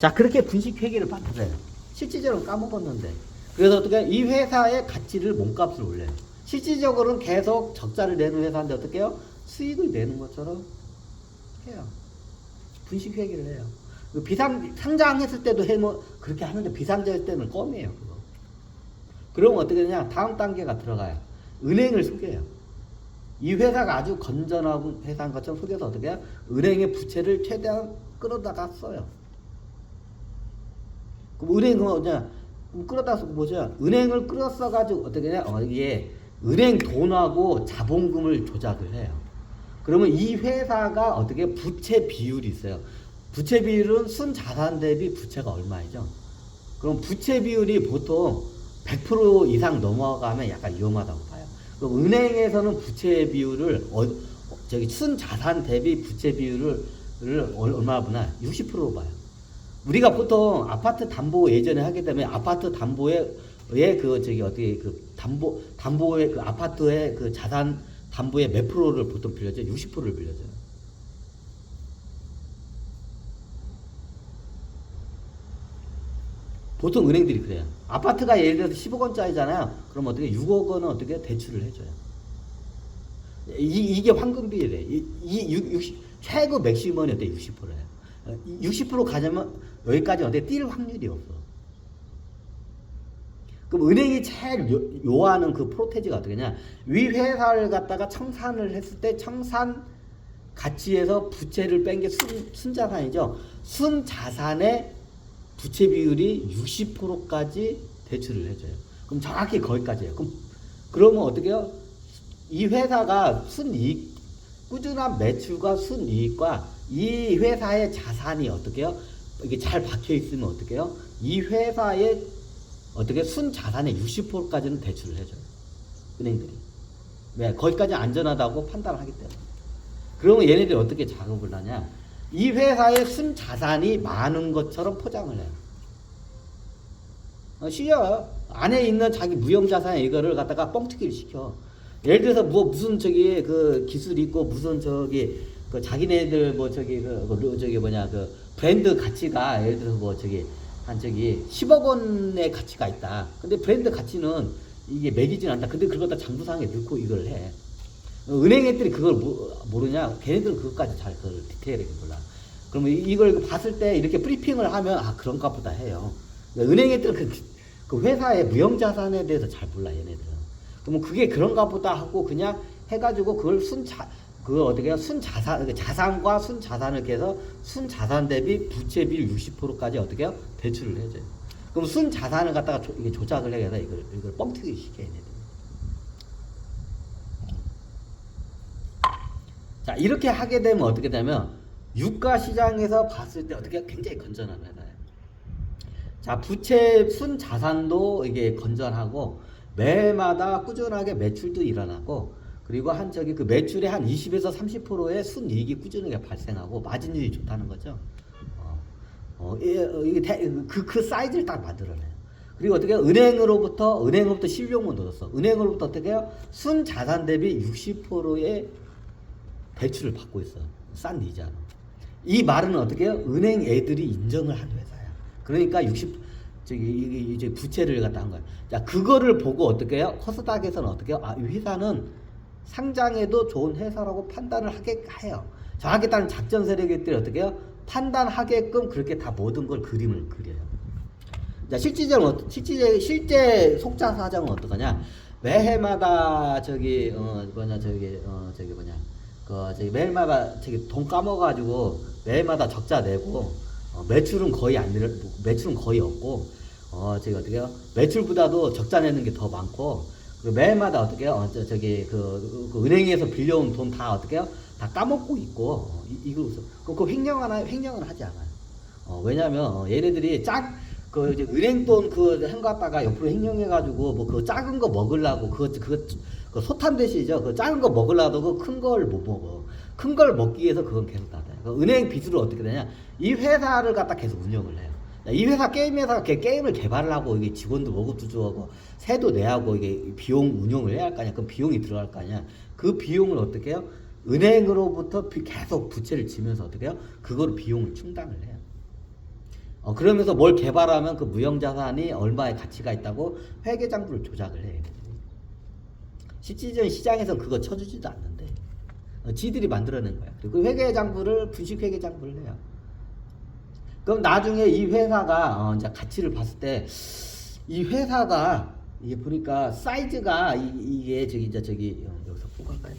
자, 그렇게 분식회계를 받으세요. 실질적으로 까먹었는데. 그래서 어떻게 이 회사의 가치를 몸값을 올려요. 실질적으로는 계속 적자를 내는 회사인데 어떻게 해요? 수익을 내는 것처럼 해요. 분식회계를 해요. 상장했을 때도 그렇게 하는데 비상장일 때는 껌이에요. 그거. 그러면 어떻게 되냐? 다음 단계가 들어가요. 은행을 속여요. 이 회사가 아주 건전한 회사인 것처럼 속여서 어떻게 해요? 은행의 부채를 최대한 끌어다가 써요. 그럼 은행은 뭐냐? 끌어다 뭐죠? 은행을 끌어써가지고 어떻게 되냐? 이게 은행 돈하고 자본금을 조작을 해요. 그러면 이 회사가 어떻게 부채 비율이 있어요. 부채 비율은 순자산 대비 부채가 얼마이죠? 그럼 부채 비율이 보통 100% 이상 넘어가면 약간 위험하다고 봐요. 그럼 은행에서는 부채 비율을 순자산 대비 부채 비율을 얼마나 보나? 60%로 봐요. 우리가 보통 아파트 담보 예전에 하게 되면 아파트 담보에 담보의 그 아파트의 그 자산 담보의 몇 프로를 보통 빌려줘요? 60%를 빌려줘요. 보통 은행들이 그래요. 아파트가 예를 들어서 10억 원짜리잖아요. 그럼 어떻게 6억 원은 어떻게 대출을 해줘요. 이게 황금 비율이에요. 최고 맥시멈이 어때? 60%예요. 60% 가자면 여기까지 어떻게 뛸 확률이 없어. 그럼 은행이 제일 요하는 그 프로테지가 어떻게 냐? 위 회사를 갖다가 청산을 했을 때 청산 가치에서 부채를 뺀 게 순자산이죠. 순자산의 부채 비율이 60%까지 대출을 해줘요. 그럼 정확히 거기까지예요. 그러면 어떻게 해요? 이 회사가 순이익, 꾸준한 매출과 순이익과 이 회사의 자산이 어떻게 해요? 이게 잘 박혀 있으면 어떻게 해요? 이 회사의 어떻게 순자산의 60%까지는 대출을 해줘요. 은행들이. 왜? 거기까지 안전하다고 판단을 하기 때문에. 그러면 얘네들이 어떻게 작업을 하냐? 이 회사의 순자산이 많은 것처럼 포장을 해요. 쉬워요. 안에 있는 자기 무형자산 이거를 갖다가 뻥튀기를 시켜. 예를 들어서 무슨 그 기술이 있고 무슨 그 자기네들 그 브랜드 가치가 예를 들어서 한 10억 원의 가치가 있다. 근데 브랜드 가치는 이게 매기진 않다. 근데 그걸 갖다 장부상에 넣고 이걸 해. 은행 애들이 그걸 모르냐? 걔네들은 그것까지 잘 그걸 디테일하게 몰라. 그러면 이걸 봤을 때 이렇게 브리핑을 하면 그런가 보다 해요. 은행 애들은 그 회사의 무형자산에 대해서 잘 몰라 얘네들은. 그러면 그게 그런가 보다 하고 그냥 해가지고 그걸 자산과 순자산을 해서 순자산 대비 부채 비율 60%까지 어떻게 해요? 대출을 해줘요. 그럼 순자산을 갖다가 이게 조작을 해서 이걸 뻥튀기 시켜 얘네들. 자, 이렇게 하게 되면 어떻게 되면 유가 시장에서 봤을 때 어떻게 굉장히 건전한 회사예요. 자, 부채 순자산도 이게 건전하고 매해마다 꾸준하게 매출도 일어나고 그리고 그 매출의 한 20에서 30%의 순이익이 꾸준하게 발생하고 마진율이 좋다는 거죠. 그 사이즈를 딱 만들어내요. 그리고 어떻게 해요? 은행으로부터 실용은 얻었어. 은행으로부터 어떻게 해요? 순자산 대비 60%의 대출을 받고 있어. 싼 이자로. 이 말은 어떻게 해요? 은행 애들이 인정을 한 회사야. 그러니까 이제 부채를 갖다 한 거야. 자, 그거를 보고 어떻게 해요? 코스닥에서는 어떻게 해요? 이 회사는 상장해도 좋은 회사라고 판단을 하게 해요. 정확히 따른 작전 세력들이 어떻게 해요? 판단하게끔 그렇게 다 모든 걸 그림을 그려요. 자, 실제 속자 사정은 어떡하냐? 매해마다 매일마다 돈 까먹어가지고 매일마다 적자 내고 매출은 거의 없고 어떻게 해요? 매출보다도 적자 내는 게 더 많고 그리고 매일마다 어떻게 해요? 그 은행에서 빌려온 돈 다 어떻게 해요? 다 까먹고 있고 그 횡령은 하지 않아요. 왜냐면 얘네들이 이제 은행 돈 갖다가 옆으로 횡령해가지고 그 작은 거 먹으려고 그 소탄 대시죠. 그 작은 거 먹으려고 큰 걸 못 먹어. 큰 걸 먹기 위해서 그건 계속 닫아요. 은행 빚으로 어떻게 되냐? 이 회사를 갖다 계속 운영을 해요. 이 회사 게임 회사가 게임을 개발을 하고 이게 직원도 월급도 주고 세도 내야 하고 이게 비용 운영을 해야 할 거 아니야. 그럼 비용이 들어갈 거 아니야. 그 비용을 어떻게 해요? 은행으로부터 계속 부채를 지면서 어떻게 해요? 그거로 비용을 충당을 해요. 그러면서 뭘 개발하면 그 무형자산이 얼마의 가치가 있다고 회계장부를 조작을 해. 실질적인 시장에서 그거 쳐주지도 않는데 지들이 만들어낸 거야. 그리고 회계장부를 분식 회계장부를 해요. 그럼 나중에 이 회사가 이제 가치를 봤을 때 이 회사가 이게 보니까 사이즈가 이게 저기 이제 저기 여기서 보고 갈까요?